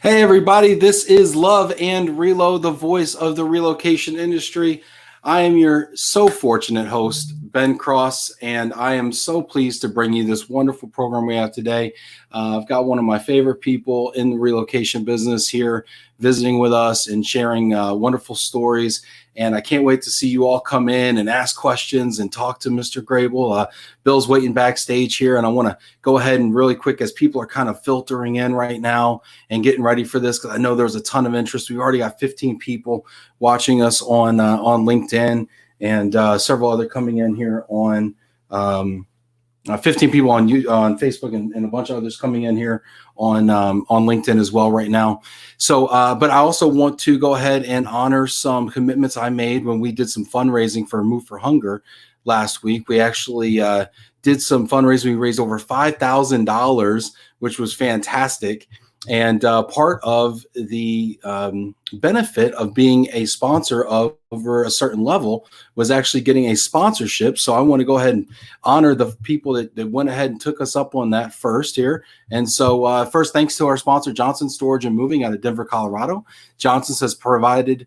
Hey everybody, this is Love and Relo, the voice of the relocation industry. I am your so fortunate host, Ben Cross, and I am so pleased to bring you this wonderful program we have today. I've got one of my favorite people in the relocation business here visiting with us and sharing wonderful stories. And I can't wait to see you all come in and ask questions and talk to Mr. Graebel. Bill's waiting backstage here, and I want to go ahead and really quick, as people are kind of filtering in right now and getting ready for this, because I know there's a ton of interest. We've already got 15 people watching us on LinkedIn, and several other coming in here on 15 people on Facebook, and a bunch of others coming in here on LinkedIn as well right now. So, but I also want to go ahead and honor some commitments I made when we did some fundraising for Move for Hunger last week. We actually did some fundraising. We raised over $5,000, which was fantastic. And part of the benefit of being a sponsor of over a certain level was actually getting a sponsorship. So I want to go ahead and honor the people that went ahead and took us up on that first here. And so first, thanks to our sponsor, Johnson Storage and Moving out of Denver, Colorado. Johnson's has provided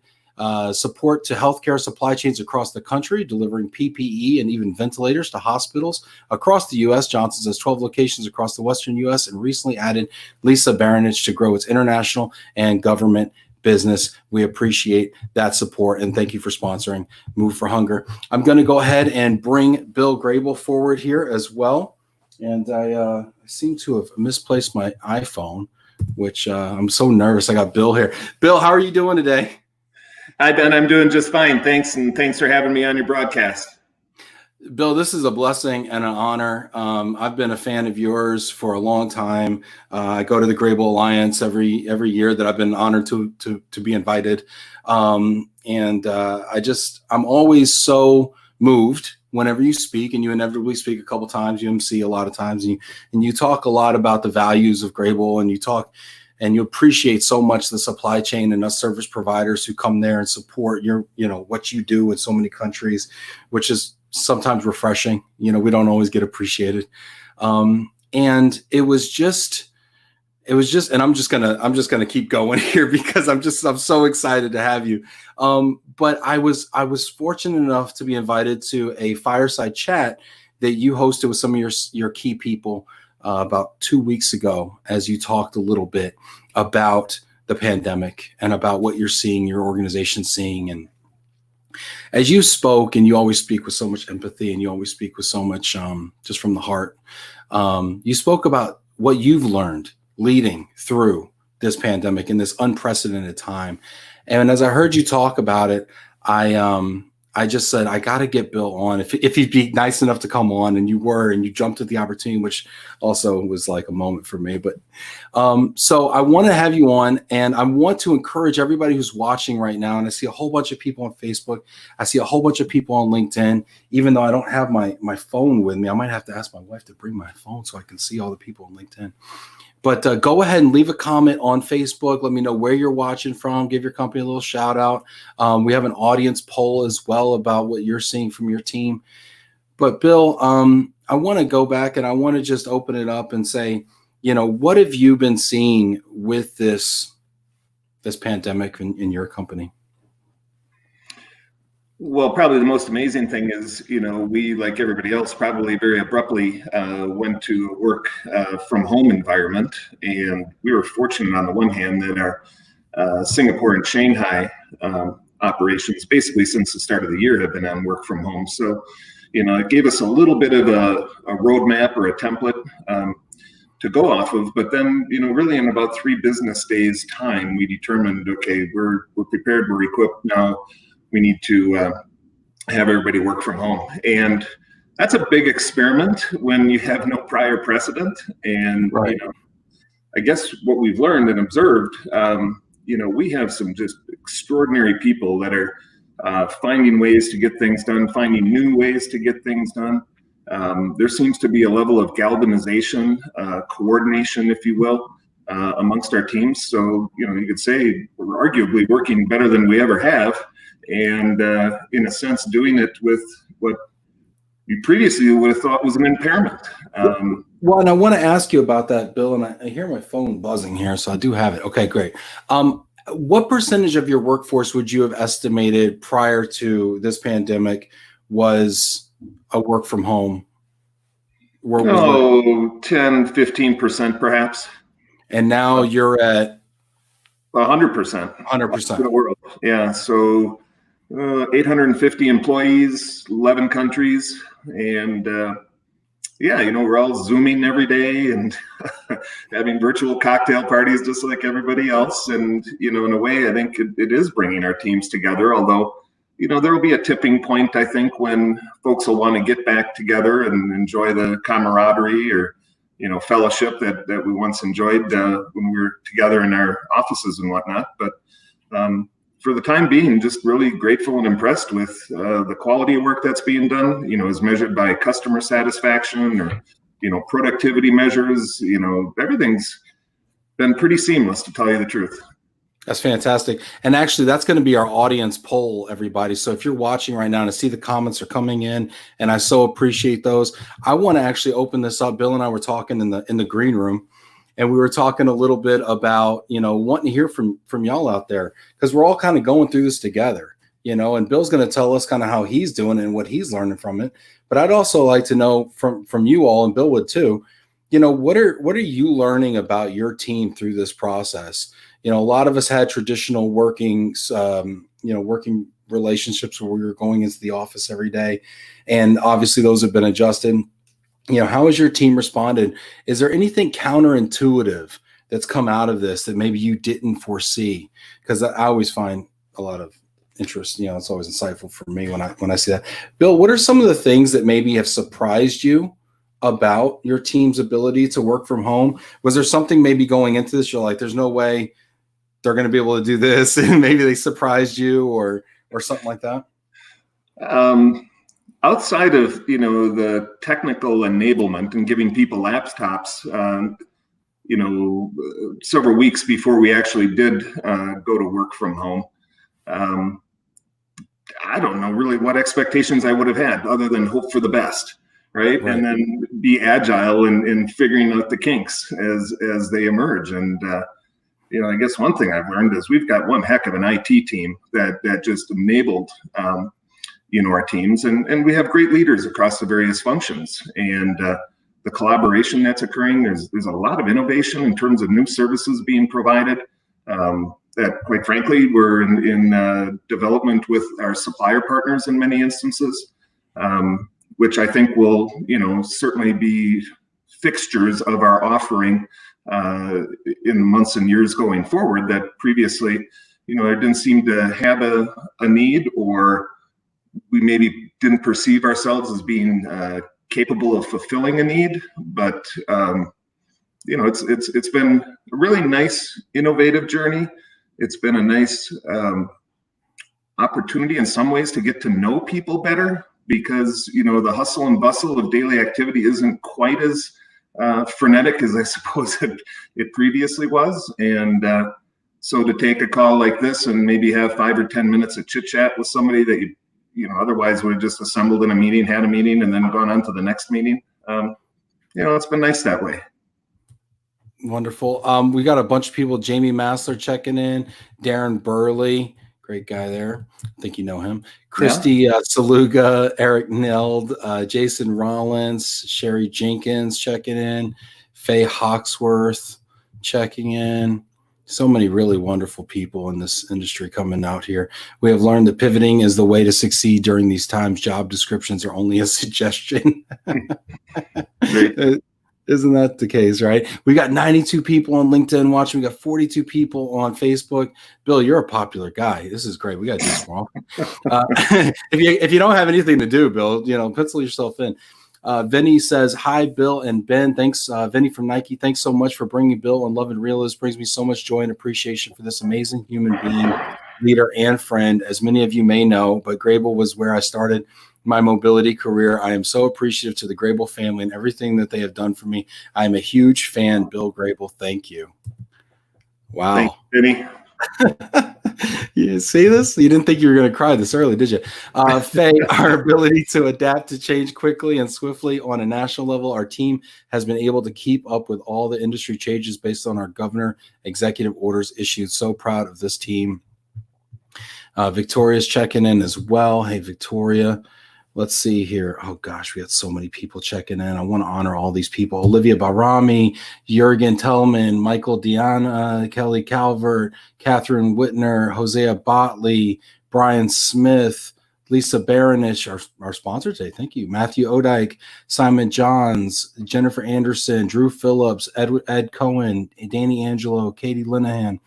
support to healthcare supply chains across the country, delivering PPE and even ventilators to hospitals across the U.S. Johnson's has 12 locations across the Western U.S. and recently added Lisa Baronage to grow its international and government business. We appreciate that support, and thank you for sponsoring Move for Hunger. I'm going to go ahead and bring Bill Graebel forward here as well. And I seem to have misplaced my iPhone, which I'm so nervous. I got Bill here. Bill, how are you doing today? Hi, Ben. I'm doing just fine. Thanks, and thanks for having me on your broadcast. Bill, this is a blessing and an honor. I've been a fan of yours for a long time. I go to the Graebel Alliance every year that I've been honored to be invited. I'm always so moved whenever you speak, and you inevitably speak a couple times, you MC a lot of times, and you talk a lot about the values of Graebel, and you talk and you appreciate so much the supply chain and us service providers who come there and support what you do in so many countries, which is sometimes refreshing. We don't always get appreciated. And it was just, and I'm just gonna keep going here because I'm so excited to have you. But I was fortunate enough to be invited to a fireside chat that you hosted with some of your key people about 2 weeks ago, as you talked a little bit about the pandemic and about what you're seeing, your organization seeing. And as you spoke, and you always speak with so much empathy, and you always speak with so much just from the heart, you spoke about what you've learned leading through this pandemic in this unprecedented time. And as I heard you talk about it, I just said, I got to get Bill on if he'd be nice enough to come on, and you jumped at the opportunity, which also was like a moment for me. But so I want to have you on, and I want to encourage everybody who's watching right now. And I see a whole bunch of people on Facebook. I see a whole bunch of people on LinkedIn. Even though I don't have my phone with me, I might have to ask my wife to bring my phone so I can see all the people on LinkedIn. But go ahead and leave a comment on Facebook. Let me know where you're watching from. Give your company a little shout out. We have an audience poll as well about what you're seeing from your team. But Bill, I want to go back and I want to just open it up and say, what have you been seeing with this pandemic in your company? Well, probably the most amazing thing is, we, like everybody else, probably very abruptly went to work from home environment. And we were fortunate on the one hand that our Singapore and Shanghai operations, basically since the start of the year, have been on work from home. So, it gave us a little bit of a roadmap or a template to go off of. But then, really in about 3 business days time, we determined, okay, we're prepared, we're equipped now. We need to have everybody work from home. And that's a big experiment when you have no prior precedent. And, right. I guess what we've learned and observed, we have some just extraordinary people that are finding ways to get things done, finding new ways to get things done. There seems to be a level of galvanization, coordination, if you will, amongst our teams. So, you could say we're arguably working better than we ever have. And in a sense, doing it with what you previously would have thought was an impairment. Well, and I want to ask you about that, Bill, and I hear my phone buzzing here, so I do have it. Okay, great. What percentage of your workforce would you have estimated prior to this pandemic was a work from home? 10, 15% perhaps. And now you're at 100%. 100%. The world. Yeah. So 850 employees, 11 countries. And yeah, we're all Zooming every day and having virtual cocktail parties just like everybody else. And, in a way, I think it is bringing our teams together, although, there will be a tipping point, I think, when folks will want to get back together and enjoy the camaraderie or, fellowship that we once enjoyed when we were together in our offices and whatnot. But for the time being, just really grateful and impressed with the quality of work that's being done, as measured by customer satisfaction or, productivity measures. Everything's been pretty seamless, to tell you the truth. That's fantastic. And actually, that's going to be our audience poll, everybody. So if you're watching right now and I see the comments are coming in, and I so appreciate those, I want to actually open this up. Bill and I were talking in the green room, and we were talking a little bit about, wanting to hear from y'all out there, because we're all kind of going through this together, and Bill's going to tell us kind of how he's doing and what he's learning from it. But I'd also like to know from you all, and Bill would too, what are you learning about your team through this process? A lot of us had traditional working relationships where we were going into the office every day. And obviously those have been adjusted. How has your team responded? Is there anything counterintuitive that's come out of this that maybe you didn't foresee? Because I always find a lot of interest. It's always insightful for me when I see that. Bill, what are some of the things that maybe have surprised you about your team's ability to work from home? Was there something maybe going into this you're like, there's no way they're going to be able to do this, and maybe they surprised you or something like that? Outside of, the technical enablement and giving people laptops, several weeks before we actually did go to work from home, I don't know really what expectations I would have had other than hope for the best. Right. And then be agile in figuring out the kinks as they emerge. And, I guess one thing I've learned is we've got one heck of an IT team that just enabled, our teams, and we have great leaders across the various functions, and the collaboration that's occurring. There's a lot of innovation in terms of new services being provided that, quite frankly, we're in development with our supplier partners in many instances, which I think will, certainly be fixtures of our offering in the months and years going forward that previously, I didn't seem to have a need, or we maybe didn't perceive ourselves as being capable of fulfilling a need. But, it's been a really nice, innovative journey. It's been a nice opportunity in some ways to get to know people better, because, the hustle and bustle of daily activity isn't quite as frenetic as I suppose it previously was. And so to take a call like this and maybe have 5 or 10 minutes of chit chat with somebody that you otherwise would have just assembled in a meeting, had a meeting, and then gone on to the next meeting, it's been nice that way. Wonderful. We got a bunch of people. Jamie Massler checking in, Darren Burley, great guy there. I think you know him. Christy Saluga, Eric Neld, Jason Rollins, Sherry Jenkins checking in, Faye Hawksworth checking in. So many really wonderful people in this industry coming out here. We have learned that pivoting is the way to succeed during these times. Job descriptions are only a suggestion. Isn't that the case, right? We got 92 people on LinkedIn watching. We got 42 people on Facebook. Bill, you're a popular guy. This is great. We got to do this more often. If you don't have anything to do, Bill, pencil yourself in. Vinny says, hi, Bill and Ben. Thanks, Vinny from Nike. Thanks so much for bringing Bill on Love and Real. This brings me so much joy and appreciation for this amazing human being, leader, and friend. As many of you may know, but Graebel was where I started my mobility career. I am so appreciative to the Graebel family and everything that they have done for me. I am a huge fan, Bill Graebel. Thank you. Wow. Thanks, Vinny. You see this? You didn't think you were going to cry this early, did you? Faye, our ability to adapt to change quickly and swiftly on a national level, our team has been able to keep up with all the industry changes based on our governor executive orders issued. So proud of this team. Victoria's checking in as well. Hey, Victoria. Let's see here. Oh, gosh, we had so many people checking in. I want to honor all these people. Olivia Barami, Jurgen Tellman, Michael Diana, Kelly Calvert, Catherine Whitner, Hosea Botley, Brian Smith, Lisa Baronish, our sponsor today. Thank you. Matthew Odike, Simon Johns, Jennifer Anderson, Drew Phillips, Ed Cohen, Danny Angelo, Katie Linehan,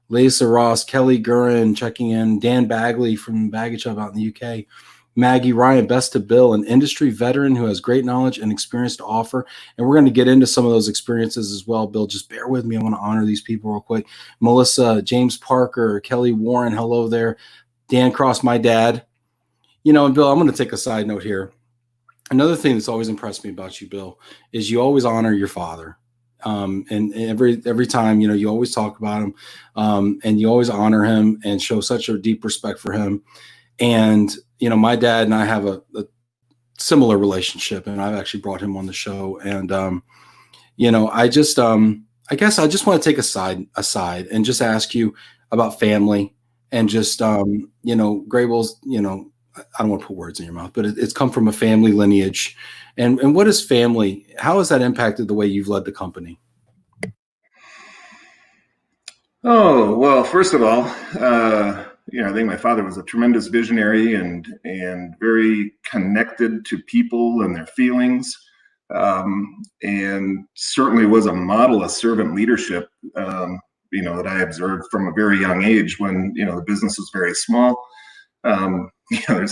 Lisa Ross, Kelly Gurin checking in, Dan Bagley from Baggage Hub out in the UK, Maggie Ryan, Best to Bill, an industry veteran who has great knowledge and experience to offer. And we're going to get into some of those experiences as well. Bill, just bear with me. I want to honor these people real quick. Melissa, James Parker, Kelly Warren, hello there. Dan Cross, my dad. You know, and Bill, I'm going to take a side note here. Another thing that's always impressed me about you, Bill, is you always honor your father. And every time, you know, you always talk about him, and you always honor him and show such a deep respect for him. And, you know, my dad and I have a similar relationship, and I've actually brought him on the show. And, you know, I guess I just want to take aside and just ask you about family and just, you know, Graebel's, you know, I don't want to put words in your mouth, but it's come from a family lineage. And what is family? How has that impacted the way you've led the company? Oh, well, first of all, you know, I think my father was a tremendous visionary and very connected to people and their feelings, and certainly was a model of servant leadership, you know, that I observed from a very young age when, you know, the business was very small. You know,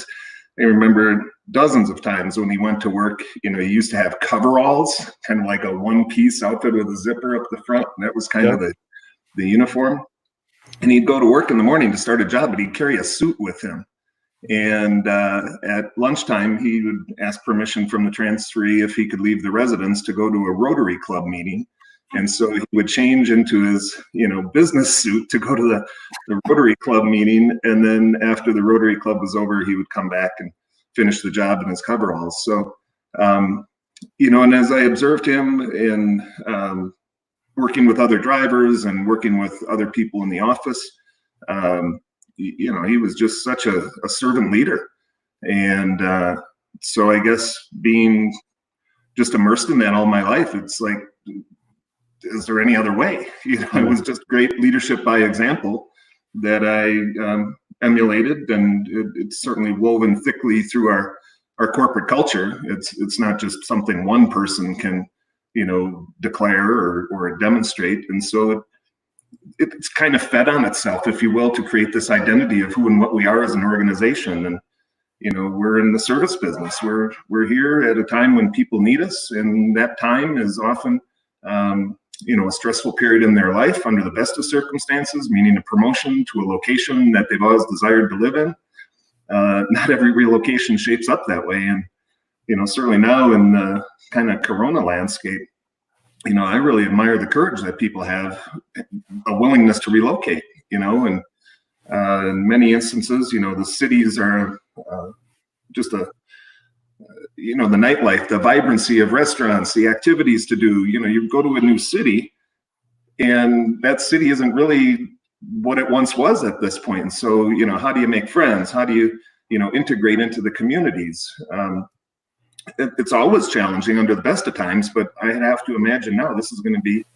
I remember dozens of times when he went to work, you know, he used to have coveralls, kind of like a one-piece outfit with a zipper up the front. And that was kind of the uniform. And he'd go to work in the morning to start a job, but he'd carry a suit with him. And at lunchtime, he would ask permission from the transferee if he could leave the residence to go to a Rotary Club meeting. And so he would change into his, you know, business suit to go to the Rotary Club meeting. And then after the Rotary Club was over, he would come back and finish the job in his coveralls. So, you know, and as I observed him in working with other drivers and working with other people in the office, you know, he was just such a servant leader. And so I guess being just immersed in that all my life, it's like, is there any other way? You know, it was just great leadership by example that I emulated, and it's certainly woven thickly through our corporate culture. It's not just something one person can, you know, declare or demonstrate. And so it's kind of fed on itself, if you will, to create this identity of who and what we are as an organization. And, you know, we're in the service business. We're here at a time when people need us, and that time is often, you know, a stressful period in their life under the best of circumstances, meaning a promotion to a location that they've always desired to live in. Not every relocation shapes up that way. And, you know, certainly now in the kind of Corona landscape, you know, I really admire the courage that people have, a willingness to relocate, you know, and in many instances, you know, the cities are just you know, the nightlife, the vibrancy of restaurants, the activities to do. You know, you go to a new city and that city isn't really what it once was at this point. And so, you know, how do you make friends? How do you know, integrate into the communities? It's always challenging under the best of times, but I have to imagine now this is going to be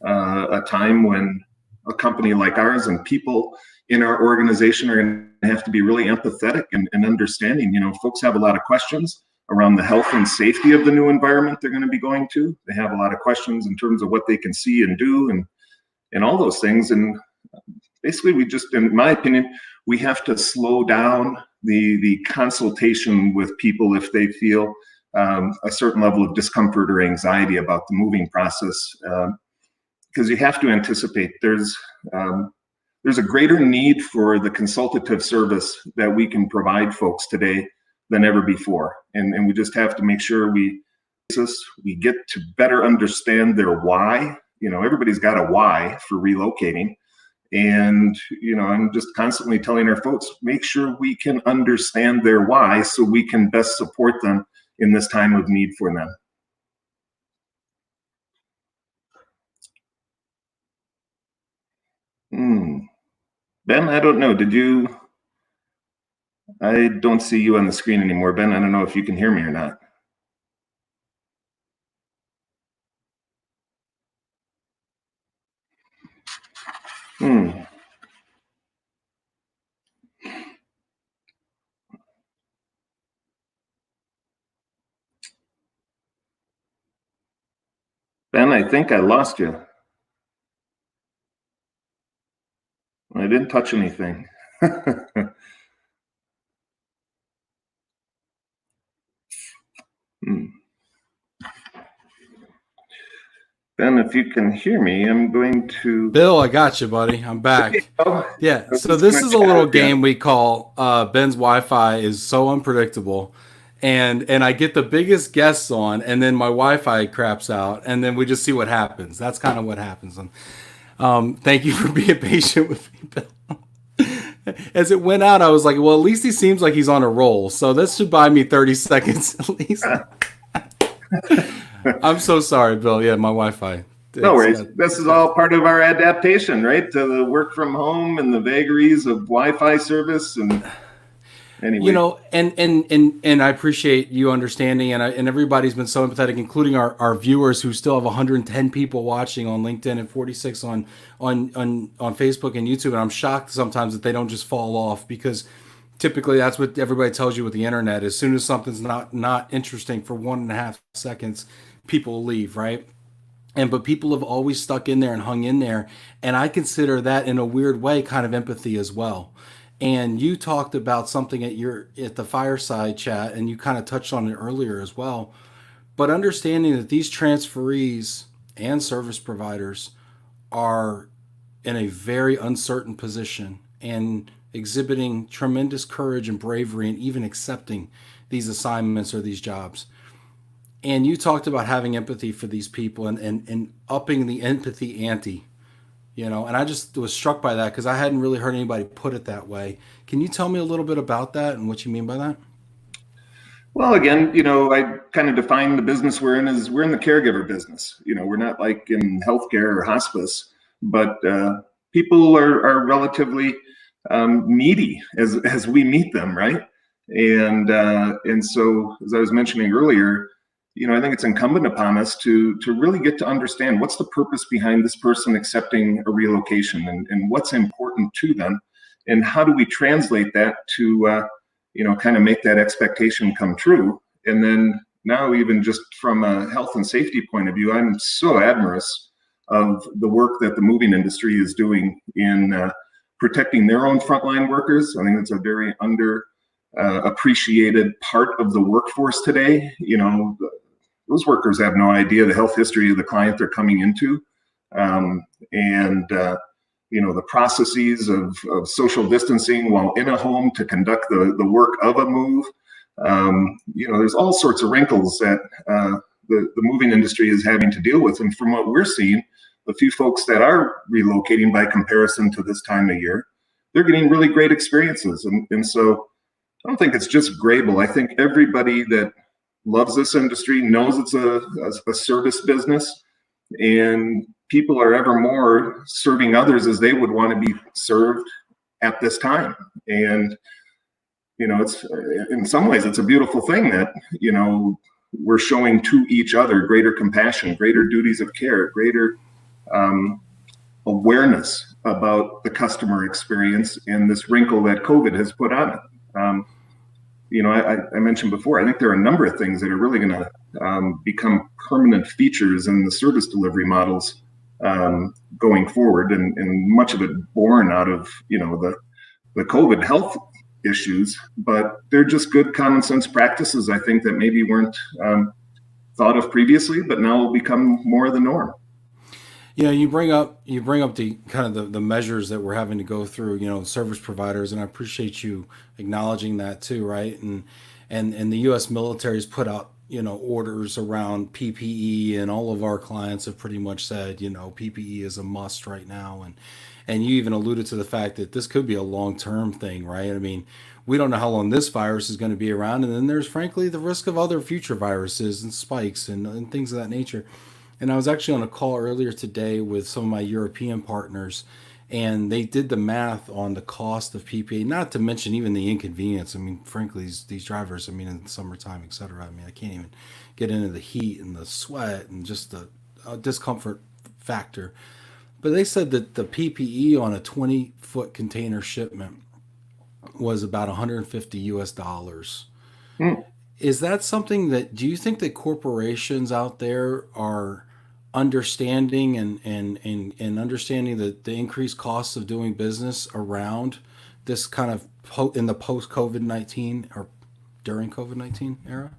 a time when a company like ours and people in our organization are going to have to be really empathetic and understanding. You know, folks have a lot of questions around the health and safety of the new environment they're going to be going to. They have a lot of questions in terms of what they can see and do and all those things. And basically we just, in my opinion, we have to slow down the consultation with people if they feel a certain level of discomfort or anxiety about the moving process, because you have to anticipate there's a greater need for the consultative service that we can provide folks today than ever before. And we just have to make sure we get to better understand their why. You know, everybody's got a why for relocating. And, I'm just constantly telling our folks, make sure we can understand their why so we can best support them in this time of need for them. Ben, I don't know. I don't see you on the screen anymore. Ben, I don't know if you can hear me or not. Ben, I think I lost you. I didn't touch anything. Ben, if you can hear me, I'm going to... Bill, I got you, buddy. I'm back. Yeah, so this is a little game we call Ben's Wi-Fi is so unpredictable. And I get the biggest guests on, and then my Wi-Fi craps out, and then we just see what happens. That's kind of what happens. And thank you for being patient with me, Bill. As it went out, I was like, well, at least he seems like he's on a roll. So this should buy me 30 seconds at least. I'm so sorry, Bill. Yeah, my Wi-Fi. No worries. This is all part of our adaptation, right? To the work from home and the vagaries of Wi-Fi service. And anyway, and I appreciate you understanding, and everybody's been so empathetic, including our viewers who still have 110 people watching on LinkedIn and 46 on Facebook and YouTube. And I'm shocked sometimes that they don't just fall off, because typically that's what everybody tells you with the internet. As soon as something's not interesting for 1.5 seconds, people leave, right? But people have always stuck in there and hung in there. And I consider that, in a weird way, kind of empathy as well. And you talked about something at the fireside chat, and you kind of touched on it earlier as well. But understanding that these transferees and service providers are in a very uncertain position and exhibiting tremendous courage and bravery, and even accepting these assignments or these jobs. And you talked about having empathy for these people and upping the empathy ante, and I just was struck by that, because I hadn't really heard anybody put it that way. Can you tell me a little bit about that and what you mean by that? Well, again, I kind of define the business we're in as we're in the caregiver business. We're not like in healthcare or hospice, but people are relatively needy as we meet them, right? And so, as I was mentioning earlier, I think it's incumbent upon us to really get to understand what's the purpose behind this person accepting a relocation, and what's important to them, and how do we translate that to kind of make that expectation come true. And then now, even just from a health and safety point of view, I'm so admirous of the work that the moving industry is doing in protecting their own frontline workers. I think it's a very appreciated part of the workforce today. Those workers have no idea the health history of the client they're coming into, and the processes of social distancing while in a home to conduct the work of a move. There's all sorts of wrinkles that the moving industry is having to deal with. And from what we're seeing, the few folks that are relocating by comparison to this time of year, they're getting really great experiences. And so I don't think it's just Graebel. I think everybody that loves this industry knows it's a service business, and people are ever more serving others as they would want to be served at this time. And it's, in some ways, it's a beautiful thing that we're showing to each other greater compassion, greater duties of care, greater awareness about the customer experience and this wrinkle that COVID has put on it. I mentioned before, I think there are a number of things that are really going to become permanent features in the service delivery models going forward, and much of it born out of the COVID health issues. But they're just good common sense practices, I think, that maybe weren't thought of previously, but now will become more the norm. You bring up the kind of the measures that we're having to go through, service providers, and I appreciate you acknowledging that too, right? And the U.S. military has put out orders around PPE, and all of our clients have pretty much said, PPE is a must right now. And you even alluded to the fact that this could be a long-term thing, right? I mean, we don't know how long this virus is going to be around. And then there's frankly the risk of other future viruses and spikes and things of that nature. And I was actually on a call earlier today with some of my European partners, and they did the math on the cost of PPE, not to mention even the inconvenience. I mean, frankly, these drivers, I mean, in the summertime, et cetera, I mean, I can't even get into the heat and the sweat and just the discomfort factor. But they said that the PPE on a 20-foot container shipment was about 150 US dollars. Mm. Is that something do you think that corporations out there are understanding and understanding the increased costs of doing business around this kind of in the post COVID-19 or during COVID-19 era?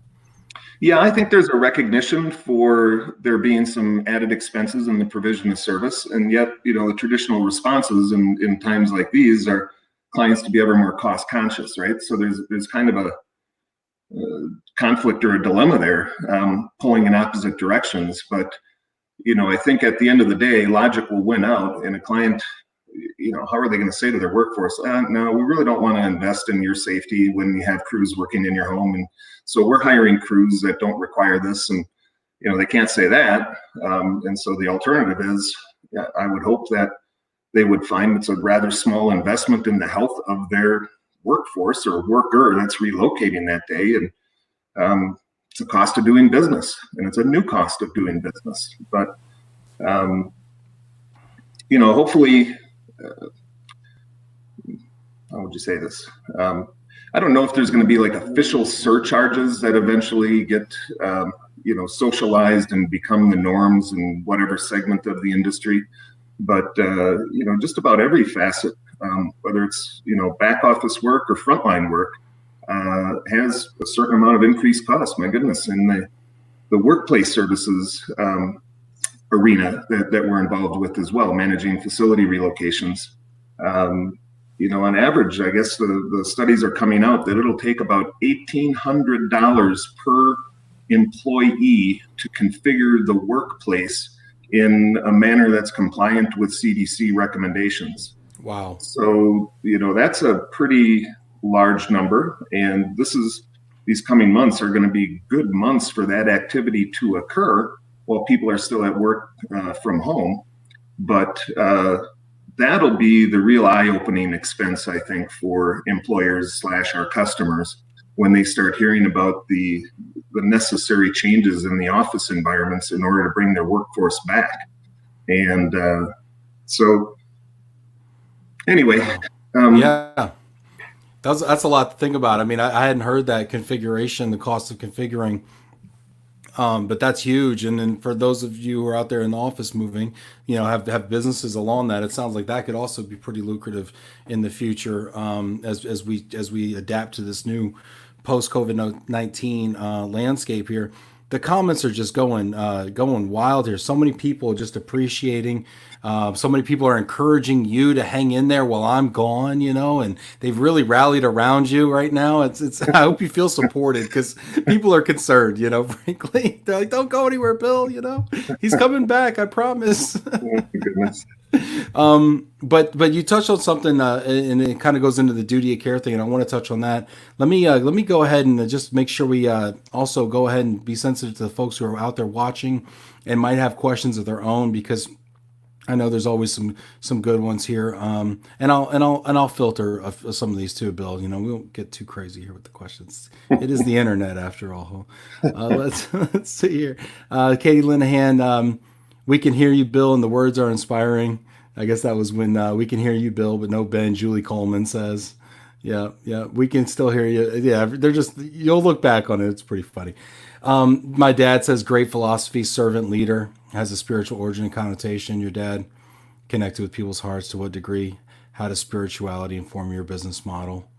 Yeah, I think there's a recognition for there being some added expenses in the provision of service, and yet, the traditional responses in times like these are clients to be ever more cost conscious, right? So there's kind of a conflict or a dilemma there, pulling in opposite directions. But I think at the end of the day, logic will win out, and a client, how are they going to say to their workforce, no, we really don't want to invest in your safety when you have crews working in your home, and so we're hiring crews that don't require this, and they can't say that, and so the alternative is, I would hope that they would find it's a rather small investment in the health of their workforce or worker that's relocating that day, and it's a cost of doing business, and it's a new cost of doing business. But hopefully, how would you say this? I don't know if there's going to be like official surcharges that eventually get socialized and become the norms in whatever segment of the industry. But just about every facet, whether it's back office work or frontline work, has a certain amount of increased cost. My goodness, in the workplace services arena that we're involved with as well, managing facility relocations. On average, I guess the studies are coming out that it'll take about $1,800 per employee to configure the workplace in a manner that's compliant with CDC recommendations. Wow. So, that's a pretty large number. And these coming months are going to be good months for that activity to occur while people are still at work from home. But that'll be the real eye-opening expense, I think, for employers / our customers when they start hearing about the necessary changes in the office environments in order to bring their workforce back. And so anyway. Yeah, that's a lot to think about. I mean, I hadn't heard that configuration, the cost of configuring, but that's huge. And then for those of you who are out there in the office moving, have businesses along that, it sounds like that could also be pretty lucrative in the future as we adapt to this new post COVID-19 landscape here. The comments are just going wild here. So many people just appreciating. So many people are encouraging you to hang in there while I'm gone, and they've really rallied around you right now. It's. I hope you feel supported because people are concerned. Frankly, they're like, "Don't go anywhere, Bill. He's coming back. I promise." Oh, goodness. But you touched on something, and it kind of goes into the duty of care thing, and I want to touch on that. Let me go ahead and just make sure we also go ahead and be sensitive to the folks who are out there watching and might have questions of their own, because I know there's always some good ones here. And I'll filter some of these too, Bill. We won't get too crazy here with the questions. It is the internet after all. Let's see here. Katie Linehan. We can hear you, Bill, and the words are inspiring. I guess that was when we can hear you, Bill, but no Ben. Julie Coleman says, yeah, we can still hear you. Yeah, you'll look back on it. It's pretty funny. My dad says, great philosophy, servant leader, has a spiritual origin and connotation. Your dad connected with people's hearts. To what degree? How does spirituality inform your business model?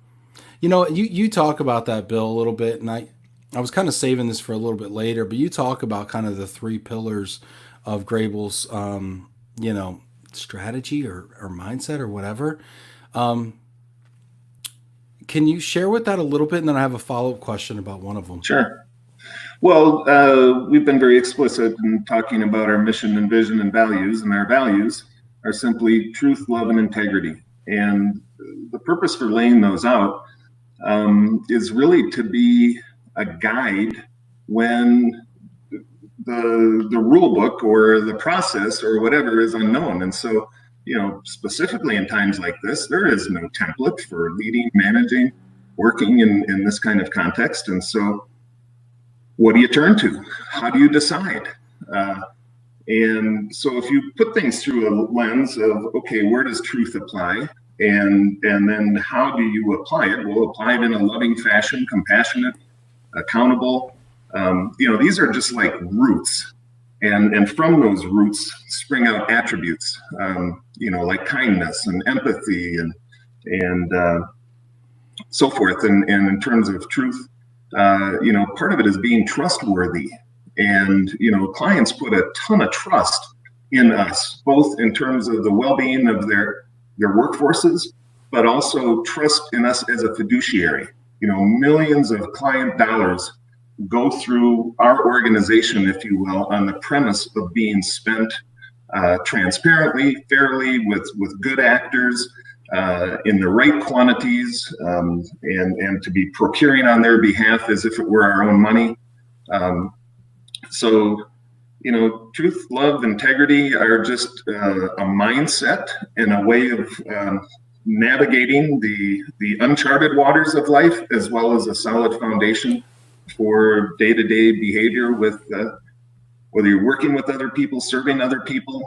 You talk about that, Bill, a little bit, and I was kind of saving this for a little bit later, but you talk about kind of the three pillars of Graebel's, strategy or mindset or whatever. Can you share with that a little bit? And then I have a follow-up question about one of them. Sure. Well, we've been very explicit in talking about our mission and vision and values, and our values are simply truth, love, and integrity. And the purpose for laying those out is really to be a guide when the rule book or the process or whatever is unknown. And so, specifically in times like this, there is no template for leading, managing, working in this kind of context. And so, what do you turn to? How do you decide? And so if you put things through a lens of, okay, where does truth apply? And then how do you apply it? Well, apply it in a loving fashion, compassionate, accountable. These are just like roots. And from those roots spring out attributes, like kindness and empathy and so forth. And in terms of truth, part of it is being trustworthy. And, clients put a ton of trust in us, both in terms of the well-being of their workforces, but also trust in us as a fiduciary. Millions of client dollars go through our organization, if you will, on the premise of being spent transparently, fairly, with good actors, in the right quantities, and to be procuring on their behalf as if it were our own money. So, truth, love, integrity are just a mindset and a way of navigating the uncharted waters of life, as well as a solid foundation for day-to-day behavior with whether you're working with other people, serving other people,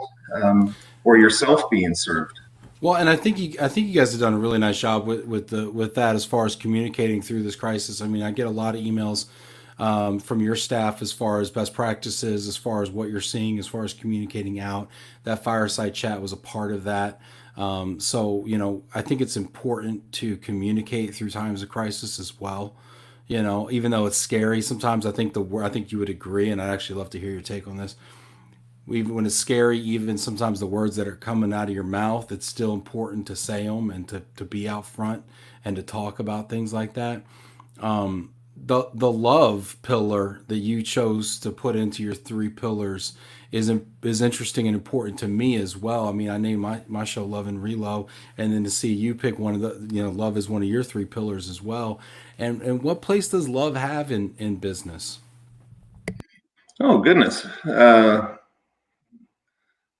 or yourself being served. Well, and I think you guys have done a really nice job with that as far as communicating through this crisis. I mean, I get a lot of emails from your staff as far as best practices, as far as what you're seeing, as far as communicating out. That fireside chat was a part of that. So, I think it's important to communicate through times of crisis as well. Even though it's scary, sometimes I think you would agree, and I'd actually love to hear your take on this. Even when it's scary, even sometimes the words that are coming out of your mouth, it's still important to say them and to be out front and to talk about things like that. The love pillar that you chose to put into your three pillars is interesting and important to me as well. I mean, I named my show Love and Relo, and then to see you pick one of the, love is one of your three pillars as well. And what place does love have in business? Oh, goodness.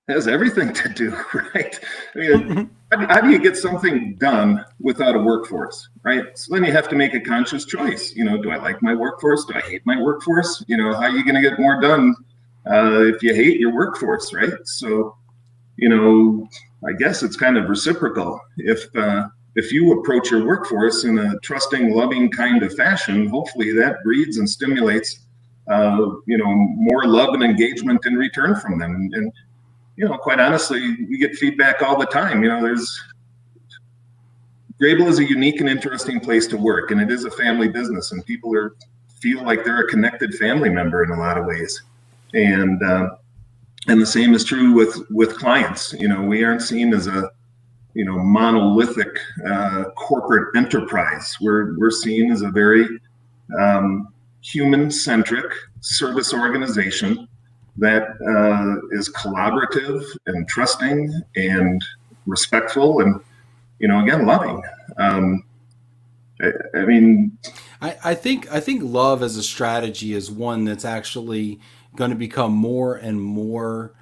It has everything to do, right? I mean, how do you get something done without a workforce, right? So then you have to make a conscious choice. Do I like my workforce? Do I hate my workforce? How are you going to get more done if you hate your workforce, right? So, I guess it's kind of reciprocal. If you approach your workforce in a trusting, loving kind of fashion, hopefully that breeds and stimulates, more love and engagement in return from them. And quite honestly, we get feedback all the time. Graebel is a unique and interesting place to work, and it is a family business, and people feel like they're a connected family member in a lot of ways. And the same is true with clients. We aren't seen as a monolithic corporate enterprise. We're seen as a very human-centric service organization that is collaborative and trusting and respectful and, again, loving. I think love as a strategy is one that's actually going to become more and more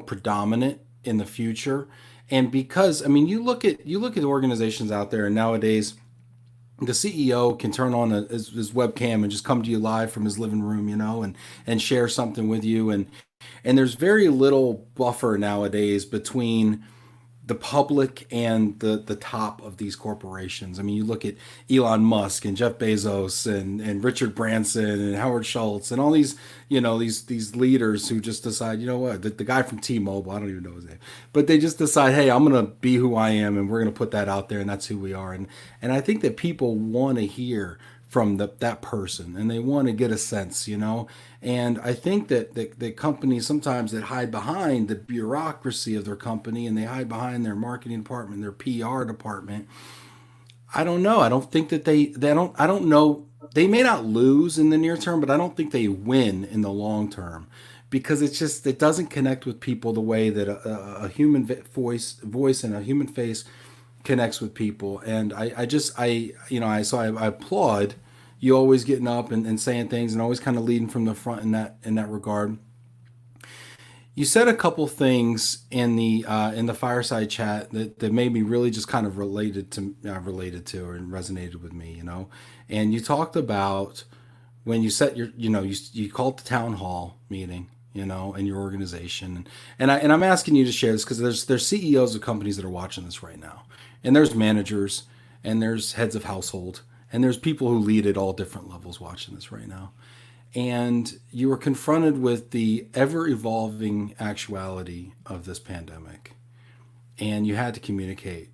predominant in the future. And because you look at organizations out there, and nowadays the CEO can turn on his webcam and just come to you live from his living room, and share something with you. And there's very little buffer nowadays between the public and the top of these corporations. I mean, you look at Elon Musk and Jeff Bezos and Richard Branson and Howard Schultz and all these, these leaders who just decide, what, the guy from T-Mobile, I don't even know his name, but they just decide, hey, I'm going to be who I am, and we're going to put that out there, and that's who we are. And I think that people want to hear from that person, and they want to get a sense, and I think that the companies sometimes that hide behind the bureaucracy of their company, and they hide behind their marketing department, their PR department. I don't know. I don't think that I don't know they may not lose in the near term, but I don't think they win in the long term, because it doesn't connect with people the way that a human voice and a human face connects with people. And I applaud you always getting up and saying things and always kind of leading from the front in that regard. You said a couple things in the fireside chat that made me really just kind of related to or resonated with me, And you talked about when you set you called the town hall meeting, in your organization, and I'm asking you to share this because there's CEOs of companies that are watching this right now, and there's managers, and there's heads of household, and there's people who lead at all different levels watching this right now. And you were confronted with the ever evolving actuality of this pandemic, and you had to communicate.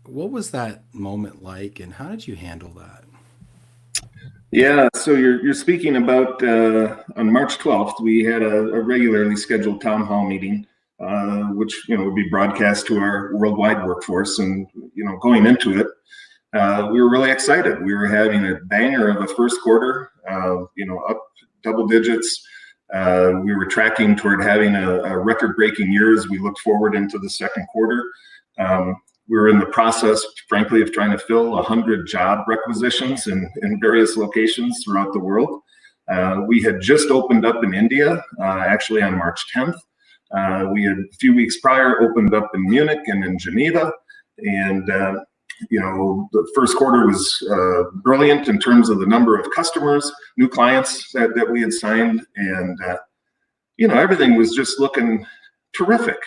What was that moment like, and how did you handle that? Yeah, so you're speaking about on March 12th, we had a regularly scheduled town hall meeting, which would be broadcast to our worldwide workforce. And going into it, we were really excited. We were having a banger of a first quarter, up double digits. We were tracking toward having a record-breaking year as we looked forward into the second quarter. We were in the process, frankly, of trying to fill 100 job requisitions in various locations throughout the world. We had just opened up in India, actually on March 10th. We had a few weeks prior opened up in Munich and in Geneva. And the first quarter was brilliant in terms of the number of customers, new clients that we had signed, and everything was just looking terrific.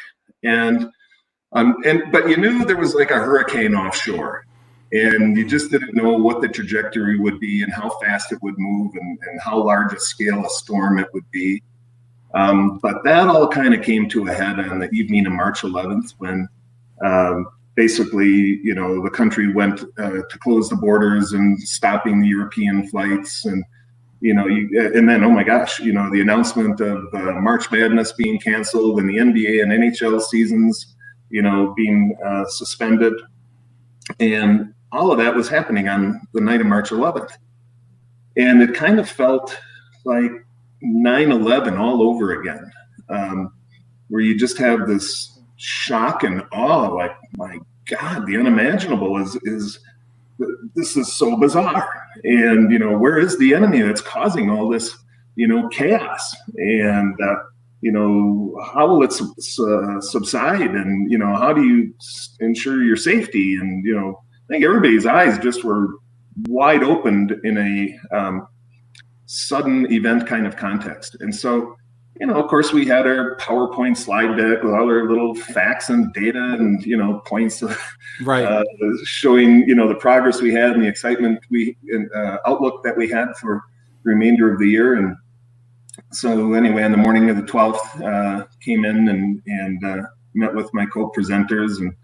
But you knew there was like a hurricane offshore, and you just didn't know what the trajectory would be and how fast it would move and how large a scale a storm it would be. But that all kind of came to a head on the evening of March 11th when basically, the country went to close the borders and stopping the European flights. And, and then, oh my gosh, the announcement of March Madness being canceled and the NBA and NHL seasons, being suspended. And all of that was happening on the night of March 11th. And it kind of felt like 9/11 all over again, where you just have this shock and awe, like, my God, the unimaginable is this is so bizarre. And, where is the enemy that's causing all this, chaos? And, how will it subside? And, how do you ensure your safety? And, I think everybody's eyes just were wide opened in a sudden event kind of context. And so, of course, we had our PowerPoint slide deck with all our little facts and data and, points right. Showing, the progress we had and the excitement outlook that we had for the remainder of the year. And so anyway, on the morning of the 12th, came in and met with my co-presenters and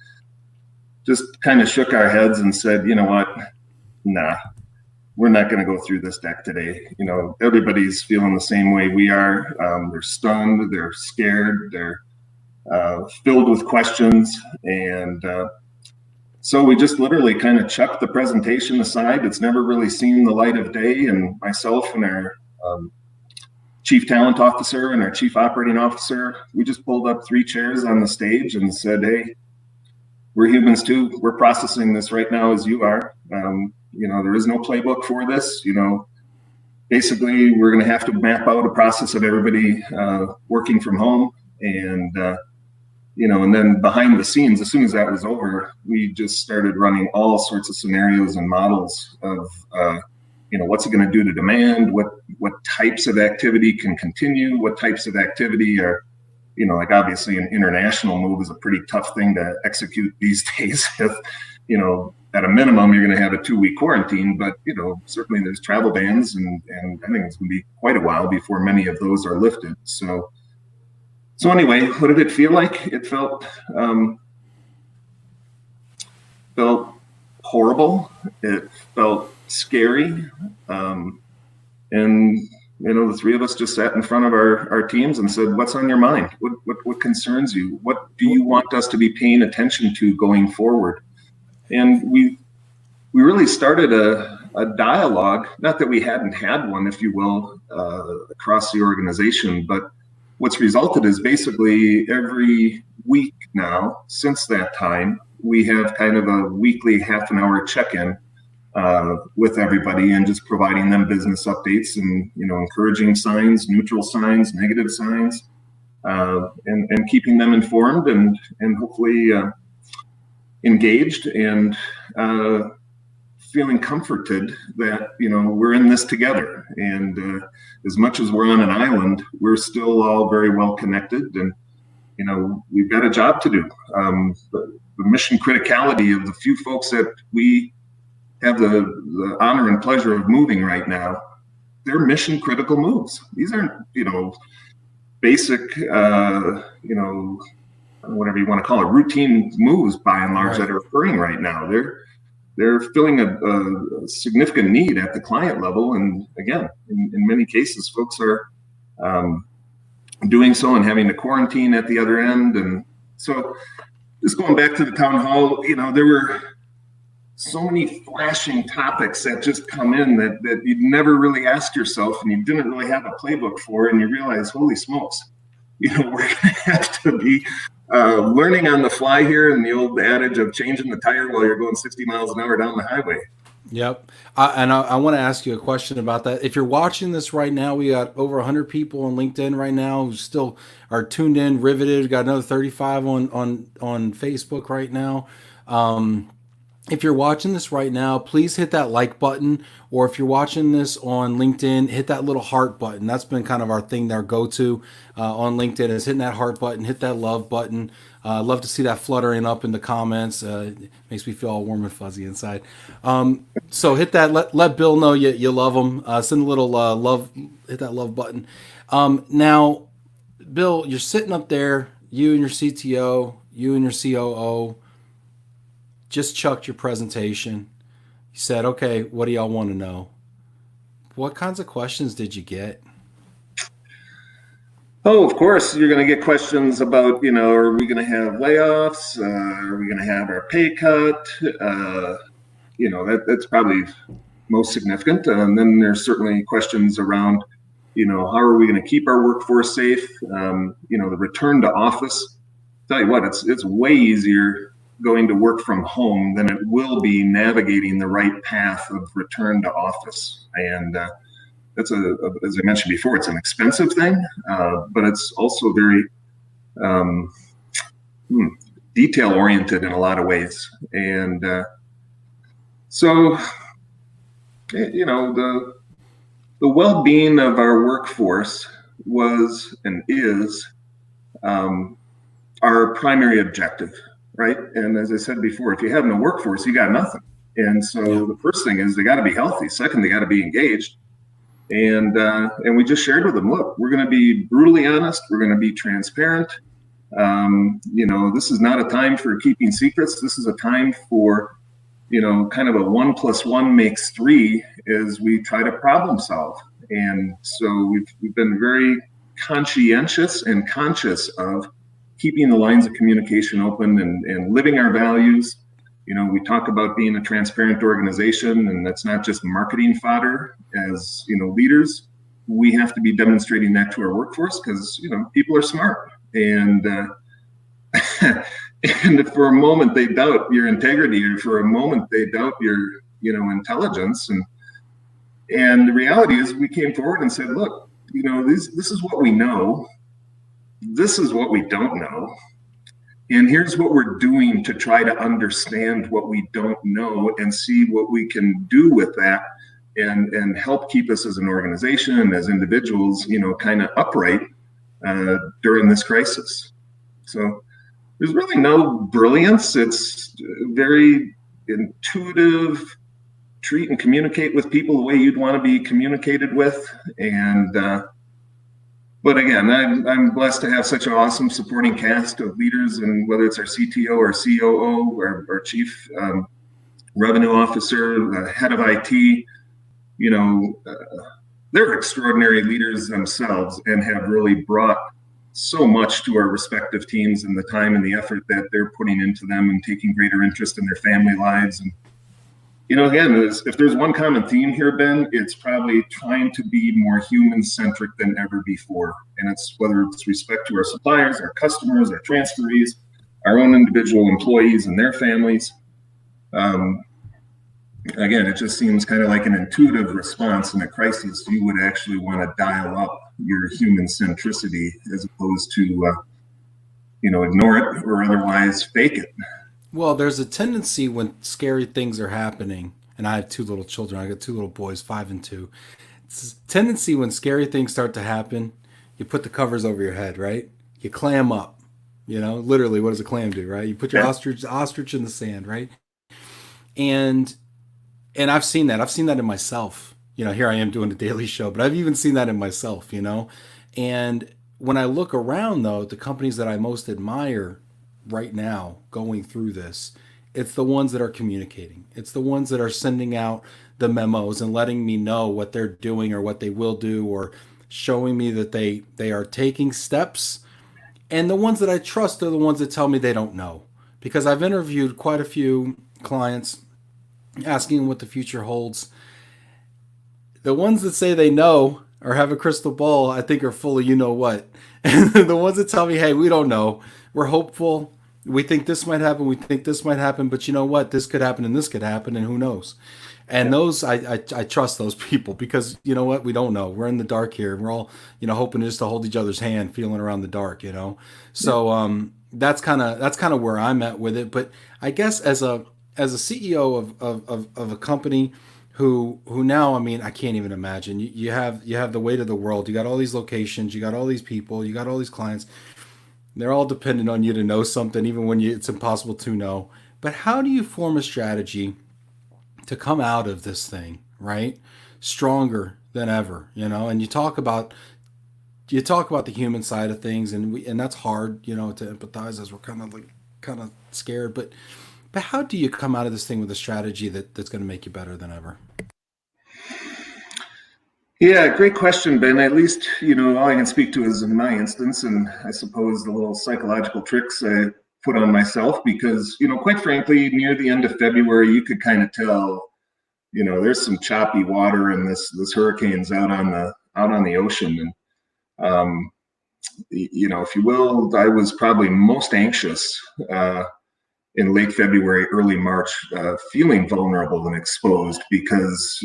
just kind of shook our heads and said, you know what, nah, we're not going to go through this deck today. Everybody's feeling the same way we are. They're stunned, they're scared, they're filled with questions. And so we just literally kind of chucked the presentation aside. It's never really seen the light of day. And myself and our chief talent officer and our chief operating officer, we just pulled up 3 chairs on the stage and said, hey, we're humans too. We're processing this right now as you are. There is no playbook for this. Basically, we're going to have to map out a process of everybody working from home. And, and then behind the scenes, as soon as that was over, we just started running all sorts of scenarios and models of, what's it going to do to demand, what types of activity can continue, what types of activity are, like obviously an international move is a pretty tough thing to execute these days. If, at a minimum, you're going to have a 2-week quarantine, but, certainly there's travel bans and I think it's going to be quite a while before many of those are lifted. So anyway, what did it feel like? It felt horrible. It felt scary. And, the 3 of us just sat in front of our teams and said, what's on your mind? What concerns you? What do you want us to be paying attention to going forward? And we really started a a dialogue, not that we hadn't had one, if you will, across the organization, but what's resulted is basically every week now, since that time, we have kind of a weekly half an hour check-in with everybody and just providing them business updates and, encouraging signs, neutral signs, negative signs, and keeping them informed and hopefully engaged and feeling comforted that, we're in this together. And as much as we're on an island, we're still all very well connected, and, we've got a job to do. The mission criticality of the few folks that we have the honor and pleasure of moving right now, they're mission critical moves. These aren't, basic, whatever you want to call it, routine moves by and large that are occurring right now. They're filling a significant need at the client level. And again, in many cases, folks are doing so and having to quarantine at the other end. And so just going back to the town hall, there were so many flashing topics that just come in that you'd never really asked yourself and you didn't really have a playbook for, and you realize, holy smokes, we're going to have to be learning on the fly here, and the old adage of changing the tire while you're going 60 miles an hour down the highway. Yep. I want to ask you a question about that. If you're watching this right now, we got over 100 people on LinkedIn right now who still are tuned in, riveted. We got another 35 on Facebook right now. If you're watching this right now, please hit that like button, or if you're watching this on LinkedIn, hit that little heart button. That's been kind of our thing, our go-to on LinkedIn is hitting that heart button, hit that love button. Love to see that fluttering up in the comments. It makes me feel all warm and fuzzy inside. So hit that, let Bill know you love him. Send a little love, hit that love button. Now, Bill, you're sitting up there, you and your CTO, you and your COO, just chucked your presentation. You said, okay, what do y'all want to know? What kinds of questions did you get? Oh, of course, you're going to get questions about, are we going to have layoffs? Are we going to have our pay cut? That's probably most significant. And then there's certainly questions around, how are we going to keep our workforce safe? The return to office. Tell you what, it's way easier going to work from home than it will be navigating the right path of return to office. And that's as I mentioned before, it's an expensive thing, but it's also very detail oriented in a lot of ways. And so, the well-being of our workforce was and is our primary objective. Right. And as I said before, if you have no workforce, you got nothing. And so the first thing is they got to be healthy. Second, they got to be engaged. And we just shared with them, look, we're going to be brutally honest. We're going to be transparent. This is not a time for keeping secrets. This is a time for, kind of a 1 + 1 makes 3 as we try to problem solve. And so we've been very conscientious and conscious of keeping the lines of communication open and living our values. We talk about being a transparent organization, and that's not just marketing fodder. As leaders, we have to be demonstrating that to our workforce because people are smart, and and if for a moment they doubt your integrity, or for a moment they doubt your intelligence, and the reality is we came forward and said, look, this is what we know. This is what we don't know. And here's what we're doing to try to understand what we don't know and see what we can do with that and help keep us as an organization and as individuals, kind of upright during this crisis. So there's really no brilliance. It's very intuitive. Treat and communicate with people the way you'd want to be communicated with. And but again, I'm blessed to have such an awesome supporting cast of leaders, and whether it's our CTO or COO or our chief revenue officer, the head of IT, they're extraordinary leaders themselves and have really brought so much to our respective teams, and the time and the effort that they're putting into them and taking greater interest in their family lives. And Again, if there's one common theme here, Ben, it's probably trying to be more human-centric than ever before. And it's whether it's respect to our suppliers, our customers, our transferees, our own individual employees and their families. Again, it just seems kind of like an intuitive response in a crisis. You would actually want to dial up your human centricity as opposed to, ignore it or otherwise fake it. Well, there's a tendency when scary things are happening, and I have two little children. I got two little boys, 5 and 2. It's a tendency when scary things start to happen, you put the covers over your head, right? You clam up. Literally, what does a clam do, right? You put your ostrich in the sand, right? And I've seen that. I've seen that in myself. Here I am doing a daily show, but I've even seen that in myself. And when I look around, though, the companies that I most admire right now going through this, it's the ones that are communicating. It's the ones that are sending out the memos and letting me know what they're doing or what they will do, or showing me that they are taking steps. And the ones that I trust are the ones that tell me they don't know, because I've interviewed quite a few clients asking what the future holds. The ones that say they know or have a crystal ball, I think, are full of you know what. And the ones that tell me, hey, we don't know, we're hopeful, we think this might happen, we think this might happen, but you know what, this could happen and this could happen, and who knows. And those, I trust those people, because you know what, we don't know, we're in the dark here, and we're all hoping just to hold each other's hand, feeling around the dark. So that's kind of where I'm at with it. But I guess as a CEO of a company who now, I mean, I can't even imagine. You have the weight of the world. You got all these locations. You got all these people. You got all these clients. They're all dependent on you to know something, even when it's impossible to know. But how do you form a strategy to come out of this thing, right, stronger than ever? And you talk about the human side of things, and that's hard, to empathize, as we're kind of scared, but how do you come out of this thing with a strategy that's going to make you better than ever? Yeah, great question, Ben. At least, all I can speak to is in my instance, and I suppose the little psychological tricks I put on myself, because, quite frankly, near the end of February, you could kind of tell, there's some choppy water, and this hurricane's out on the ocean. And, if you will, I was probably most anxious in late February, early March, feeling vulnerable and exposed, because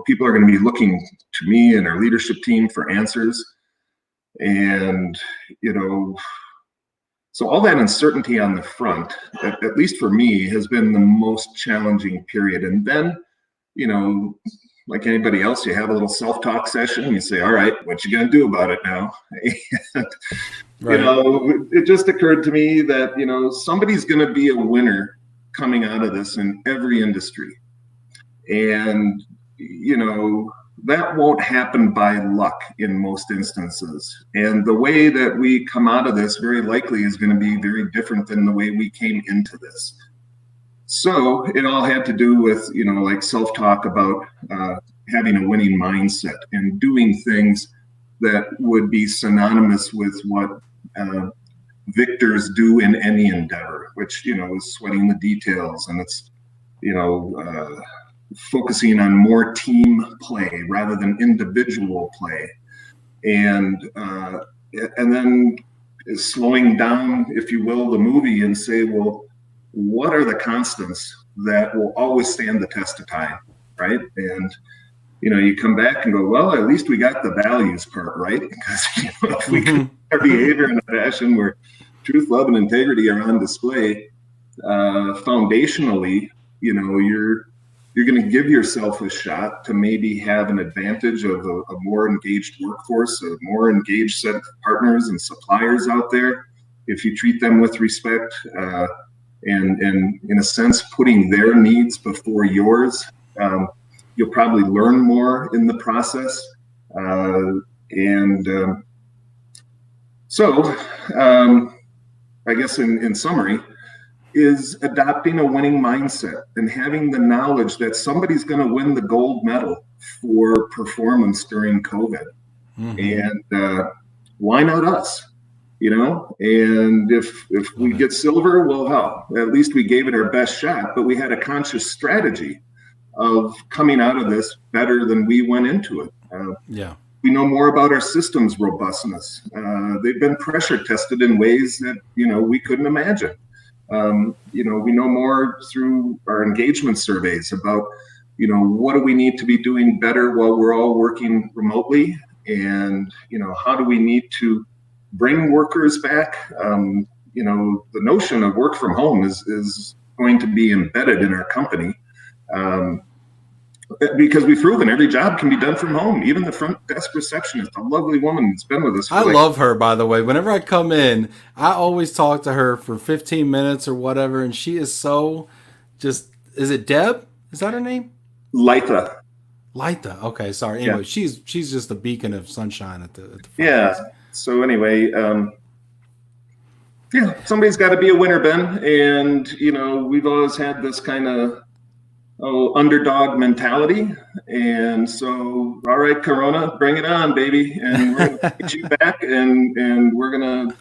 people are going to be looking to me and our leadership team for answers. And so all that uncertainty on the front, at least for me, has been the most challenging period. And then like anybody else, you have a little self-talk session and you say, all right, what you gonna do about it now? And, right. It just occurred to me that, somebody's gonna be a winner coming out of this in every industry. And, that won't happen by luck in most instances. And the way that we come out of this very likely is gonna be very different than the way we came into this. So it all had to do with, like self-talk about having a winning mindset and doing things that would be synonymous with what victors do in any endeavor, which, is sweating the details, and it's, focusing on more team play rather than individual play. And then slowing down, if you will, the movie and say, well, what are the constants that will always stand the test of time, right? And you come back and go, well, at least we got the values part right, because if we keep our behavior in a fashion where truth, love, and integrity are on display, foundationally, you're going to give yourself a shot to maybe have an advantage of a more engaged workforce, a more engaged set of partners and suppliers out there, if you treat them with respect. And in a sense, putting their needs before yours, you'll probably learn more in the process. So I guess in summary, is adopting a winning mindset and having the knowledge that somebody's going to win the gold medal for performance during COVID. And why not us? And if we get silver, well, hell, at least we gave it our best shot, but we had a conscious strategy of coming out of this better than we went into it. Yeah. We know more about our system's robustness. They've been pressure tested in ways that, we couldn't imagine. We know more through our engagement surveys about, what do we need to be doing better while we're all working remotely? And, how do we need to bring workers back? The notion of work from home is going to be embedded in our company. Because we've proven every job can be done from home. Even the front desk receptionist, a lovely woman that's been with us for love her, by the way. Whenever I come in, I always talk to her for 15 minutes or whatever, and she is so just, is it Deb? Is that her name? Litha. Okay, sorry. Anyway, she's just a beacon of sunshine at the front desk. So anyway, somebody's got to be a winner, Ben. And, we've always had this kind of underdog mentality. And so, all right, Corona, bring it on, baby. And we're going to get you back, and we're going to,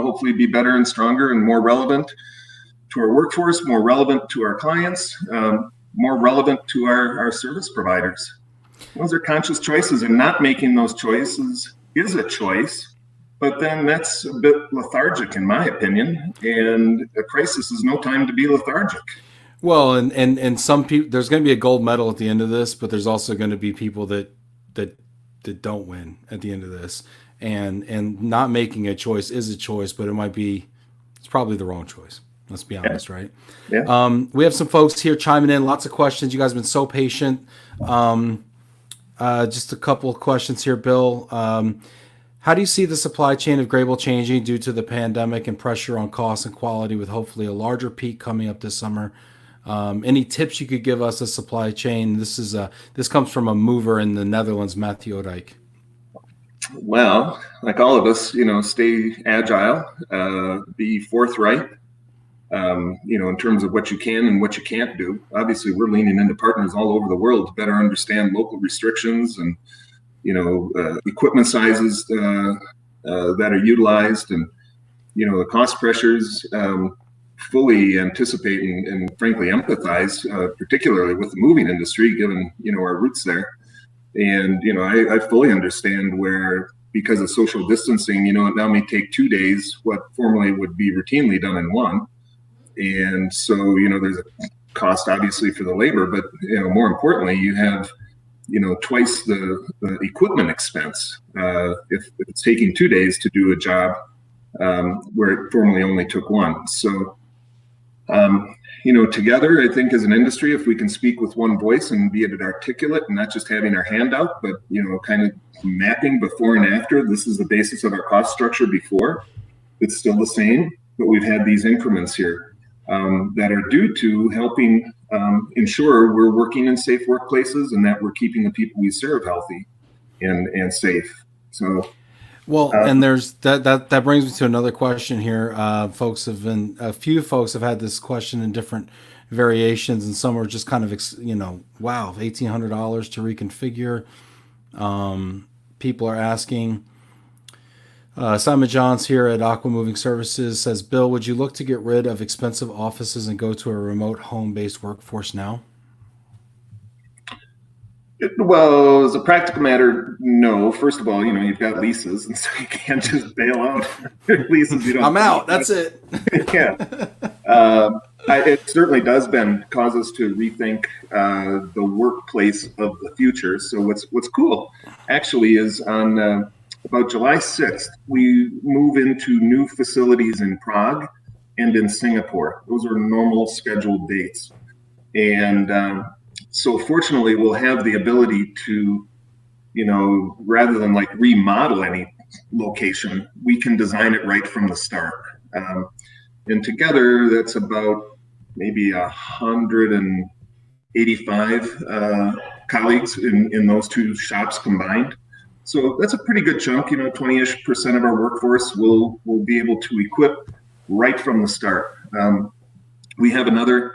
hopefully be better and stronger and more relevant to our workforce, more relevant to our clients, more relevant to our service providers. Those are conscious choices, and not making those choices is a choice. But then that's a bit lethargic, in my opinion. And a crisis is no time to be lethargic. Well, and some people, there's going to be a gold medal at the end of this, but there's also going to be people that don't win at the end of this, and not making a choice is a choice, but it's probably the wrong choice. Let's be honest, right? Yeah. We have some folks here chiming in, lots of questions. You guys have been so patient. Just a couple of questions here, Bill. How do you see the supply chain of Graebel changing due to the pandemic and pressure on cost and quality, with hopefully a larger peak coming up this summer? Any tips you could give us a supply chain? This comes from a mover in the Netherlands, Matthew Odijk. Well, like all of us, stay agile, be forthright, in terms of what you can and what you can't do. Obviously, we're leaning into partners all over the world to better understand local restrictions and, equipment sizes that are utilized, and, the cost pressures. Fully anticipate and frankly empathize, particularly with the moving industry, given our roots there. And I fully understand where, because of social distancing, it now may take 2 days what formerly would be routinely done in one. And so there's a cost obviously for the labor, but more importantly, you have twice the equipment expense if it's taking 2 days to do a job where it formerly only took one. So together, I think as an industry, if we can speak with one voice and be it articulate and not just having our hand out, but, kind of mapping before and after, this is the basis of our cost structure before. It's still the same, but we've had these increments here that are due to helping ensure we're working in safe workplaces and that we're keeping the people we serve healthy and safe. So. Well, and there's that brings me to another question here. A few folks have had this question in different variations, and some are just kind of, wow, $1,800 to reconfigure. People are asking. Simon Johns here at Aqua Moving Services says, Bill, would you look to get rid of expensive offices and go to a remote home-based workforce now? Well, as a practical matter, no. First of all, you've got leases, and so you can't just bail out leases. I'm out. That's it. Yeah. It certainly does, Ben, cause us to rethink the workplace of the future. So what's cool, actually, is on about July 6th, we move into new facilities in Prague and in Singapore. Those are normal scheduled dates. And so fortunately, we'll have the ability to, rather than like remodel any location, we can design it right from the start. And together, that's about maybe 185 colleagues in those two shops combined. So that's a pretty good chunk. 20-ish% of our workforce will be able to equip right from the start. We have another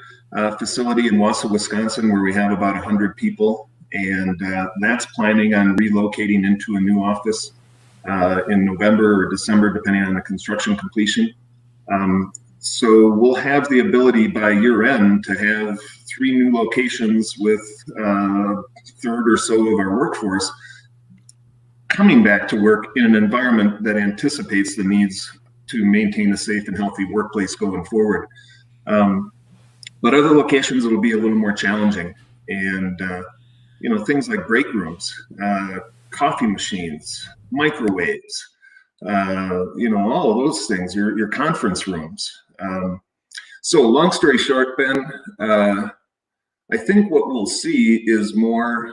facility in Wausau, Wisconsin, where we have about 100 people, and that's planning on relocating into a new office in November or December, depending on the construction completion. So we'll have the ability by year end to have 3 new locations with a third or so of our workforce coming back to work in an environment that anticipates the needs to maintain a safe and healthy workplace going forward. But other locations will be a little more challenging. And, things like break rooms, coffee machines, microwaves, all of those things, your conference rooms. So long story short, Ben, I think what we'll see is more,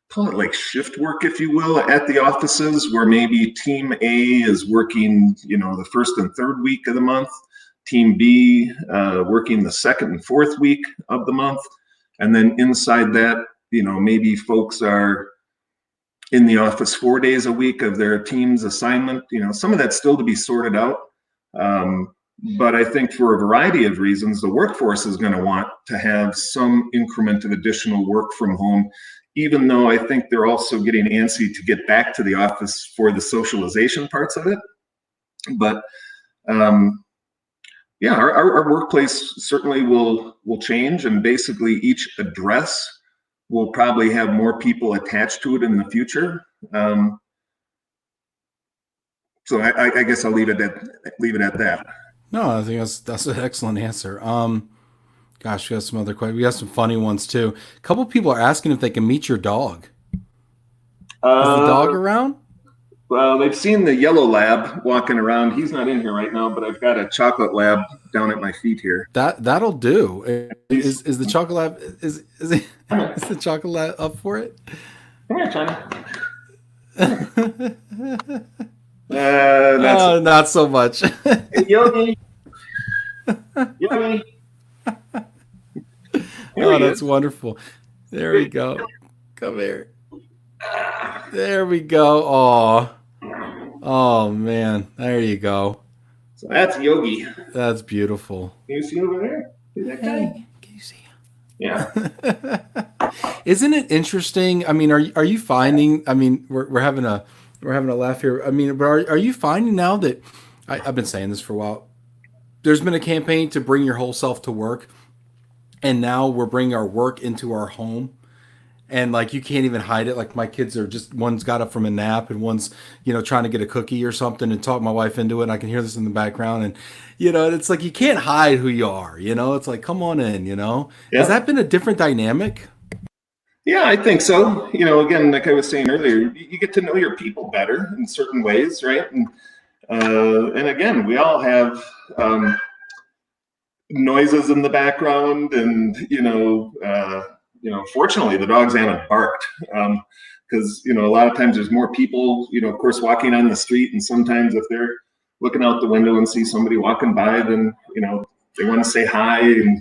call it like shift work, if you will, at the offices, where maybe team A is working, the first and third week of the month, team B working the second and fourth week of the month. And then inside that, maybe folks are in the office 4 days a week of their team's assignment. Some of that's still to be sorted out. But I think for a variety of reasons, the workforce is going to want to have some increment of additional work from home, even though I think they're also getting antsy to get back to the office for the socialization parts of it. But yeah, our workplace certainly will change, and basically each address will probably have more people attached to it in the future. So I guess I'll leave it at that. No, I think that's an excellent answer. Gosh, we got some other questions. We got some funny ones too. A couple people are asking if they can meet your dog. Is the dog around? Well, they've seen the yellow lab walking around. He's not in here right now, but I've got a chocolate lab down at my feet here. That'll do. Is the chocolate lab is the chocolate lab up for it? Come here, China. Not so much. Hey, Yogi. Yogi. Oh, that's wonderful. There we go. Come here. There we go. Oh man. There you go. So that's Yogi. That's beautiful. Can you see over there? See that guy? Hey, can you see him? Yeah. Isn't it interesting? I mean, are you finding? I mean, we're having a laugh here. I mean, but are you finding now that I've been saying this for a while? There's been a campaign to bring your whole self to work, and now we're bringing our work into our home, and like you can't even hide it. Like my kids are just, one's got up from a nap and one's trying to get a cookie or something and talk my wife into it. And I can hear this in the background, and it's like you can't hide who you are. It's like, come on in. Yeah. Has that been a different dynamic? Yeah, I think so. Again, like I was saying earlier, you get to know your people better in certain ways, right? And again, we all have noises in the background, and fortunately, the dogs haven't barked, because a lot of times there's more people, of course, walking on the street, and sometimes if they're looking out the window and see somebody walking by, then they want to say hi, and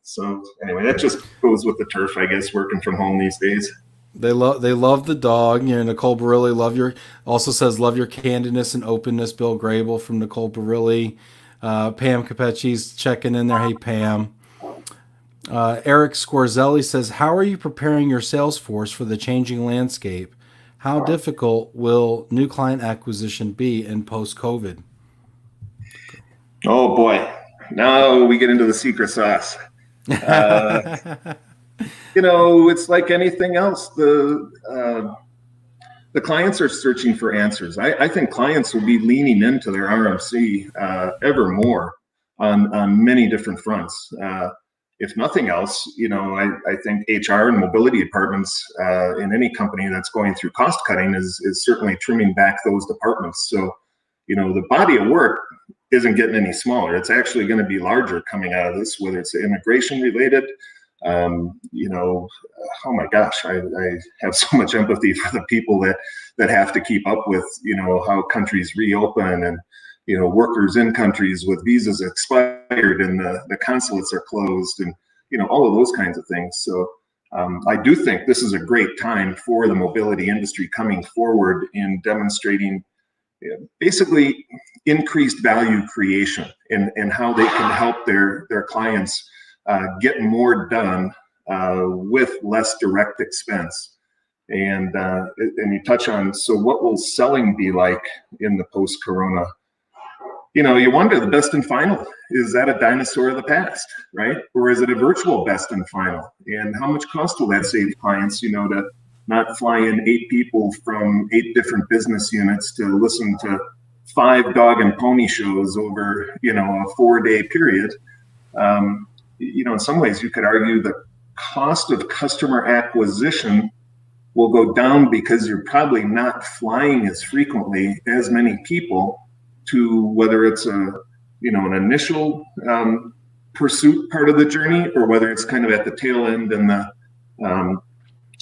so anyway, that just goes with the turf, I guess, working from home these days. They love the dog. Nicole Barilli also says love your candidness and openness. Bill Graebel from Nicole Barilli. Pam Capecci's checking in there. Hey Pam. Eric Scorzelli says, how are you preparing your sales force for the changing landscape? How difficult will new client acquisition be in post-COVID? Oh boy. Now we get into the secret sauce. It's like anything else. The clients are searching for answers. I think clients will be leaning into their RMC ever more on many different fronts. If nothing else, I think HR and mobility departments in any company that's going through cost cutting is certainly trimming back those departments. So, the body of work isn't getting any smaller. It's actually going to be larger coming out of this, whether it's immigration related. Oh my gosh, I have so much empathy for the people that have to keep up with, how countries reopen, and, workers in countries with visas expired and the consulates are closed, and, all of those kinds of things. So I do think this is a great time for the mobility industry coming forward in demonstrating basically increased value creation and how they can help their clients get more done with less direct expense. And you touch on, so what will selling be like in the post-corona You wonder, the best and final, is that a dinosaur of the past, right? Or is it a virtual best and final? And how much cost will that save clients, to not fly in 8 people from 8 different business units to listen to 5 dog and pony shows over, a 4-day period? In some ways you could argue the cost of customer acquisition will go down because you're probably not flying as frequently as many people to, whether it's an initial pursuit part of the journey, or whether it's kind of at the tail end and the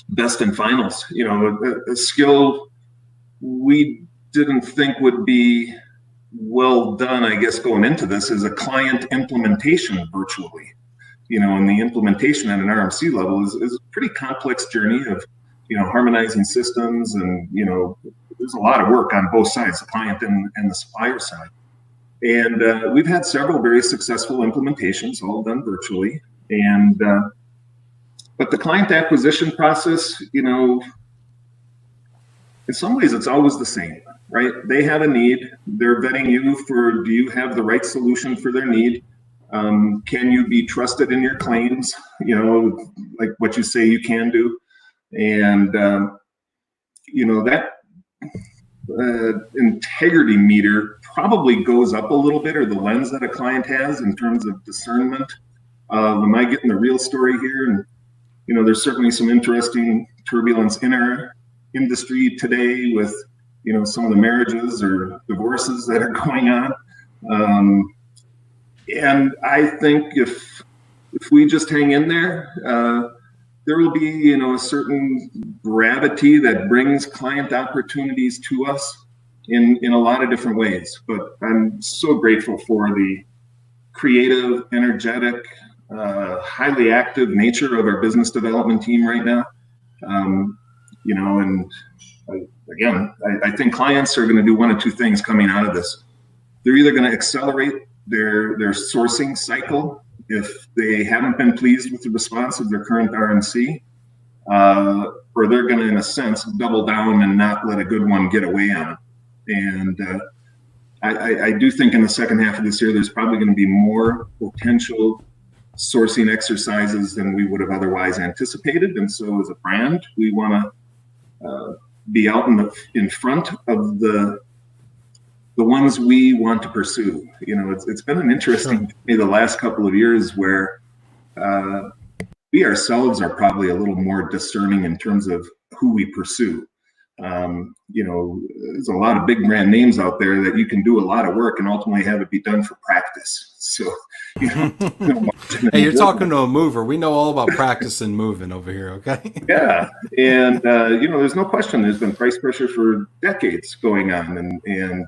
best and finals. A skill we didn't think would be well done, I guess, going into this, is a client implementation virtually. And the implementation at an RMC level is a pretty complex journey of, harmonizing systems, and, there's a lot of work on both sides, the client and the supplier side. And we've had several very successful implementations, all done virtually. And but the client acquisition process, in some ways it's always the same, right? They have a need. They're vetting you for, do you have the right solution for their need? Can you be trusted in your claims? Like what you say you can do. And, that integrity meter probably goes up a little bit, or the lens that a client has in terms of discernment. Am I getting the real story here? And, there's certainly some interesting turbulence in our industry today with, some of the marriages or divorces that are going on. And I think if we just hang in there, there will be, a certain gravity that brings client opportunities to us in a lot of different ways. But I'm so grateful for the creative, energetic, highly active nature of our business development team right now. And again, I think clients are going to do one of two things coming out of this. They're either going to accelerate their sourcing cycle if they haven't been pleased with the response of their current RMC, or they're going to, in a sense, double down and not let a good one get away on it. And I do think in the second half of this year, there's probably going to be more potential sourcing exercises than we would have otherwise anticipated. And so as a brand, we want to be out in front of the ones we want to pursue. It's been an interesting journey the last couple of years where we ourselves are probably a little more discerning in terms of who we pursue. There's a lot of big brand names out there that you can do a lot of work and ultimately have it be done for practice. So, hey, you're talking to a mover. We know all about practice and moving over here. Okay. Yeah. And, there's no question there's been price pressure for decades going on. And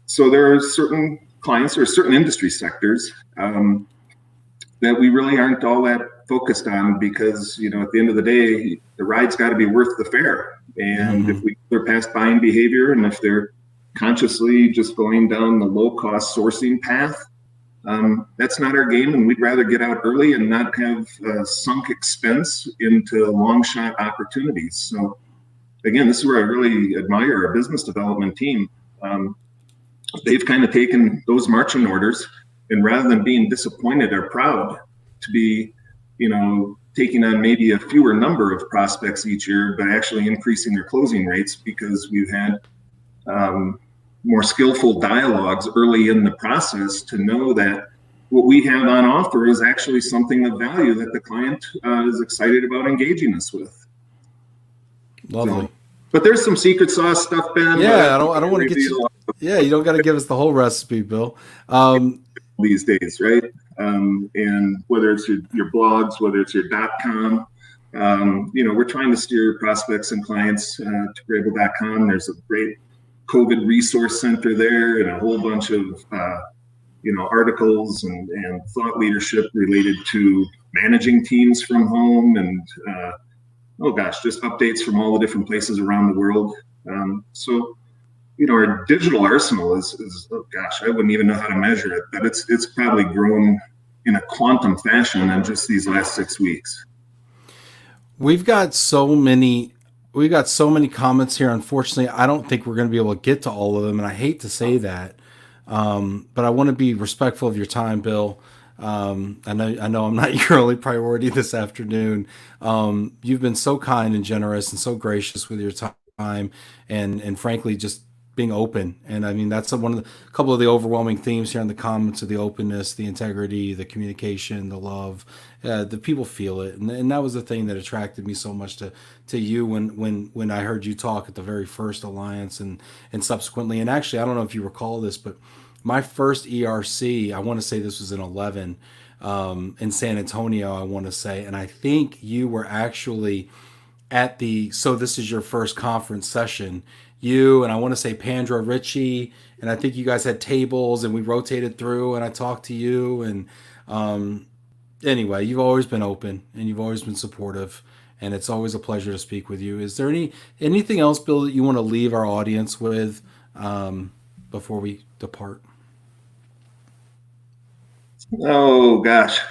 so there are certain clients or certain industry sectors that we really aren't all that focused on because, at the end of the day, the ride's got to be worth the fare. And if they're past buying behavior, and if they're consciously just going down the low-cost sourcing path, that's not our game. And we'd rather get out early and not have sunk expense into long-shot opportunities. So, again, this is where I really admire our business development team. They've kind of taken those marching orders, and rather than being disappointed, are proud to be, taking on maybe a fewer number of prospects each year, but actually increasing their closing rates because we've had more skillful dialogues early in the process to know that what we have on offer is actually something of value that the client is excited about engaging us with. Lovely. So, but there's some secret sauce stuff, Ben. Yeah, I don't want to get you. Yeah, you don't got to give us the whole recipe, Bill. These days, right? And whether it's your blogs, whether it's your .com, we're trying to steer prospects and clients to Graebel.com. There's a great COVID resource center there, and a whole bunch of articles and thought leadership related to managing teams from home, and just updates from all the different places around the world. So our digital arsenal is I wouldn't even know how to measure it, but it's probably grown in a quantum fashion in just these last 6 weeks. We've got so many We got so many comments here. Unfortunately, I don't think we're going to be able to get to all of them, and I hate to say that, but I want to be respectful of your time, Bill. I know I'm not your only priority this afternoon. You've been so kind and generous and so gracious with your time, and frankly, just being open. And I mean, that's one of the couple of the overwhelming themes here in the comments of the openness, the integrity, the communication, the love. The people feel it, and that was the thing that attracted me so much to you when I heard you talk at the very first alliance and subsequently. And actually, I don't know if you recall this, but my first ERC, I want to say this was in 11 in San Antonio, I want to say, and I think you were actually at the, so this is your first conference session, you and I want to say Pandra Ritchie, and I think you guys had tables and we rotated through and I talked to you. And anyway, you've always been open and you've always been supportive, and it's always a pleasure to speak with you. Is there anything else, Bill, that you want to leave our audience with before we depart? Oh gosh.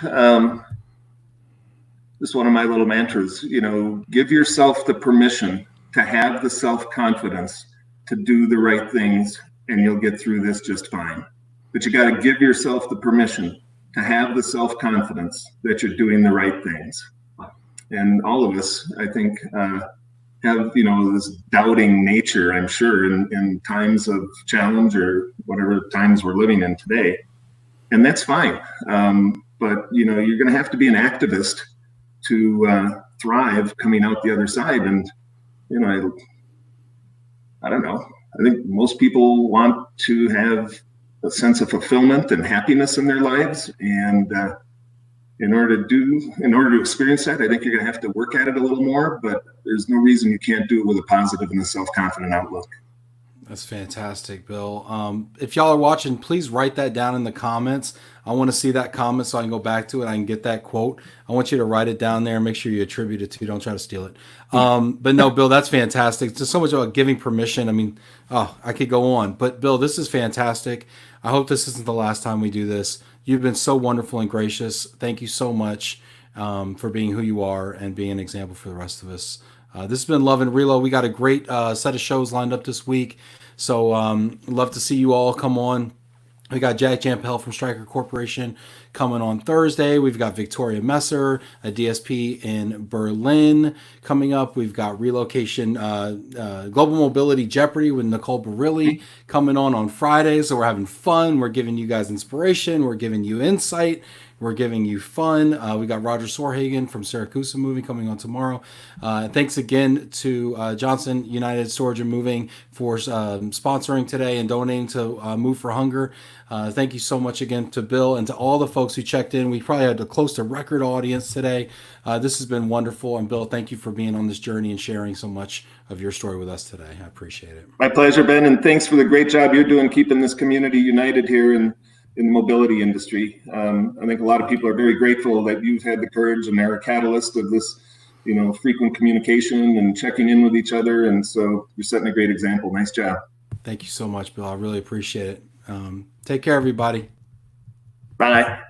This is one of my little mantras, give yourself the permission to have the self-confidence to do the right things, and you'll get through this just fine. But you got to give yourself the permission to have the self-confidence that you're doing the right things. And all of us, I think, have, this doubting nature, I'm sure, in times of challenge or whatever times we're living in today. And that's fine. But, you're going to have to be an activist to thrive coming out the other side. And, I don't know. I think most people want to have a sense of fulfillment and happiness in their lives. And in order to experience that, I think you're going to have to work at it a little more, but there's no reason you can't do it with a positive and a self-confident outlook. That's fantastic, Bill. If y'all are watching, please write that down in the comments. I want to see that comment so I can go back to it. I can get that quote. I want you to write it down there and make sure you attribute it to. Don't try to steal it. But no, Bill, that's fantastic. Just so much about giving permission. I mean, I could go on. But Bill, this is fantastic. I hope this isn't the last time we do this. You've been so wonderful and gracious. Thank you so much for being who you are and being an example for the rest of us. This has been Love and Reload. We got a great set of shows lined up this week. So love to see you all come on. We got Jack Jampel from Stryker Corporation coming on Thursday. We've got Victoria Messer, a DSP in Berlin, coming up. We've got Relocation Global Mobility Jeopardy with Nicole Barilli coming on Friday. So we're having fun. We're giving you guys inspiration. We're giving you insight. We're giving you fun. We got Roger Sorhagen from Syracuse Moving coming on tomorrow. Thanks again to Johnson United Storage and Moving for sponsoring today and donating to Move for Hunger. Thank you so much again to Bill and to all the folks who checked in. We probably had a close to record audience today. This has been wonderful. And Bill, thank you for being on this journey and sharing so much of your story with us today. I appreciate it. My pleasure, Ben. And thanks for the great job you're doing keeping this community united here in the mobility industry. I think a lot of people are very grateful that you've had the courage and are a catalyst of this, frequent communication and checking in with each other. And so you're setting a great example. Nice job. Thank you so much, Bill. I really appreciate it. Take care, everybody. Bye.